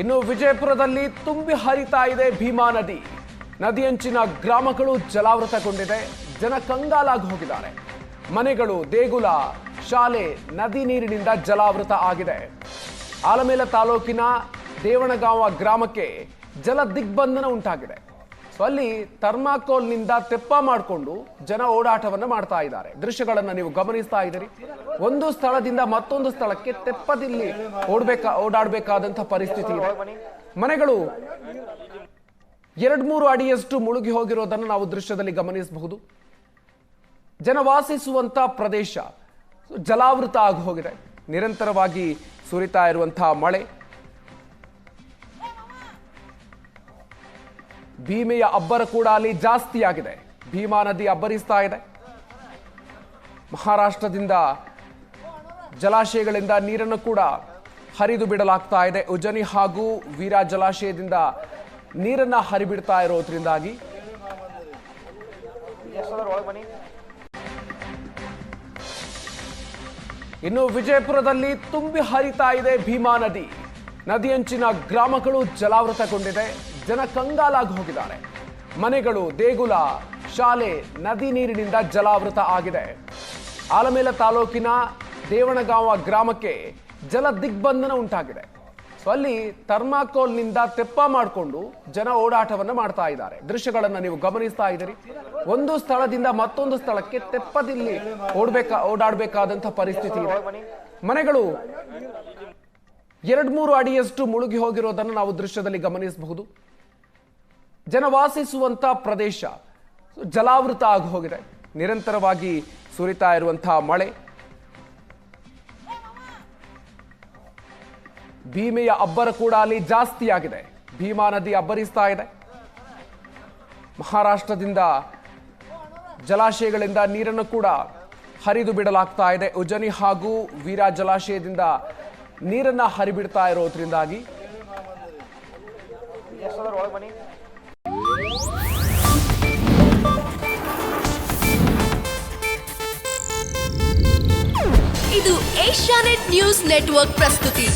ಇನ್ನು ವಿಜಯಪುರದಲ್ಲಿ ತುಂಬಿ ಹರಿತಾ ಇದೆ ಭೀಮಾ ನದಿ. ನದಿಯಂಚಿನ ಗ್ರಾಮಗಳು ಜಲಾವೃತಗೊಂಡಿದೆ. ಜನ ಕಂಗಾಲಾಗಿ ಹೋಗಿದ್ದಾರೆ. ಮನೆಗಳು, ದೇಗುಲ, ಶಾಲೆ ನದಿ ನೀರಿನಿಂದ ಜಲಾವೃತ ಆಗಿದೆ. ಆಲಮೇಲ ತಾಲೂಕಿನ ದೇವಣಗಾಂವ ಗ್ರಾಮಕ್ಕೆ ಜಲ ದಿಗ್ಬಂಧನ ಉಂಟಾಗಿದೆ. ಸೊ ಅಲ್ಲಿ ಥರ್ಮಾಕೋಲ್ನಿಂದ ತೆಪ್ಪ ಮಾಡಿಕೊಂಡು ಜನ ಓಡಾಟವನ್ನು ಮಾಡ್ತಾ ಇದ್ದಾರೆ. ದೃಶ್ಯಗಳನ್ನು ನೀವು ಗಮನಿಸ್ತಾ ಇದ್ದೀರಿ. ಒಂದು ಸ್ಥಳದಿಂದ ಮತ್ತೊಂದು ಸ್ಥಳಕ್ಕೆ ತೆಪ್ಪದಲ್ಲಿ ಓಡಾಡಬೇಕಾದಂಥ ಪರಿಸ್ಥಿತಿ ಇದೆ. ಮನೆಗಳು 2-3 ಅಡಿಯಷ್ಟು ಮುಳುಗಿ ಹೋಗಿರೋದನ್ನು ನಾವು ದೃಶ್ಯದಲ್ಲಿ ಗಮನಿಸಬಹುದು. ಜನ ವಾಸಿಸುವಂತ ಪ್ರದೇಶ ಜಲಾವೃತ ಆಗಿ ಹೋಗಿದೆ. ನಿರಂತರವಾಗಿ ಸುರಿತಾ ಇರುವಂತಹ ಮಳೆ, ಭೀಮೆಯ ಅಬ್ಬರ ಕೂಡ ಅಲ್ಲಿ ಜಾಸ್ತಿ ಆಗಿದೆ. ಭೀಮಾ ನದಿ ಅಬ್ಬರಿಸ್ತಾ ಇದೆ. ಮಹಾರಾಷ್ಟ್ರದಿಂದ ಜಲಾಶಯಗಳಿಂದ ನೀರನ್ನು ಕೂಡ ಹರಿದು ಬಿಡಲಾಗ್ತಾ ಇದೆ. ಉಜನಿ ಹಾಗೂ ವೀರಾ ಜಲಾಶಯದಿಂದ ನೀರನ್ನ ಹರಿಬಿಡ್ತಾ ಇರೋದ್ರಿಂದಾಗಿ ಇನ್ನು ವಿಜಯಪುರದಲ್ಲಿ ತುಂಬಿ ಹರಿತಾ ಇದೆ ಭೀಮಾ ನದಿ. ನದಿಯಂಚಿನ ಗ್ರಾಮಗಳು ಜಲಾವೃತಗೊಂಡಿದೆ. ಜನ ಕಂಗಾಲಾಗಿ ಹೋಗಿದ್ದಾರೆ. ಮನೆಗಳು, ದೇಗುಲ, ಶಾಲೆ ನದಿ ನೀರಿನಿಂದ ಜಲಾವೃತ ಆಗಿದೆ. ಆಲಮೇಲ ತಾಲೂಕಿನ ದೇವಣಗಾಂವ ಗ್ರಾಮಕ್ಕೆ ಜಲ ದಿಗ್ಬಂಧನ ಉಂಟಾಗಿದೆ. ಸೊ ಅಲ್ಲಿ ಥರ್ಮಾಕೋಲ್ನಿಂದ ತೆಪ್ಪ ಮಾಡಿಕೊಂಡು ಜನ ಓಡಾಟವನ್ನು ಮಾಡ್ತಾ ಇದ್ದಾರೆ. ದೃಶ್ಯಗಳನ್ನು ನೀವು ಗಮನಿಸ್ತಾ ಇದ್ದೀರಿ. ಒಂದು ಸ್ಥಳದಿಂದ ಮತ್ತೊಂದು ಸ್ಥಳಕ್ಕೆ ತೆಪ್ಪದಲ್ಲಿ ಓಡಾಡಬೇಕಾದಂಥ ಪರಿಸ್ಥಿತಿ ಇದೆ. ಮನೆಗಳು 2-3 ಅಡಿಯಷ್ಟು ಮುಳುಗಿ ಹೋಗಿರೋದನ್ನು ನಾವು ದೃಶ್ಯದಲ್ಲಿ ಗಮನಿಸಬಹುದು. ಜನ ವಾಸಿಸುವಂತ ಪ್ರದೇಶ ಜಲಾವೃತ ಆಗಿ ಹೋಗಿದೆ. ನಿರಂತರವಾಗಿ ಸುರಿತಾ ಇರುವಂತಹ ಮಳೆ, ಭೀಮೆಯ ಅಬ್ಬರ ಕೂಡ ಅಲ್ಲಿ ಜಾಸ್ತಿ ಆಗಿದೆ. ಭೀಮಾ ನದಿ ಅಬ್ಬರಿಸ್ತಾ ಇದೆ. ಮಹಾರಾಷ್ಟ್ರದಿಂದ ಜಲಾಶಯಗಳಿಂದ ನೀರನ್ನು ಕೂಡ ಹರಿದು ಬಿಡಲಾಗ್ತಾ ಇದೆ. ಉಜನಿ ಹಾಗೂ ವೀರಾ ಜಲಾಶಯದಿಂದ ನೀರನ್ನ ಹರಿಬಿಡ್ತಾ ಇರೋದ್ರಿಂದಾಗಿ ಇದು ಏಷ್ಯಾನೆಟ್ ನ್ಯೂಸ್ ನೆಟ್ವರ್ಕ್ ಪ್ರಸ್ತುತಿ.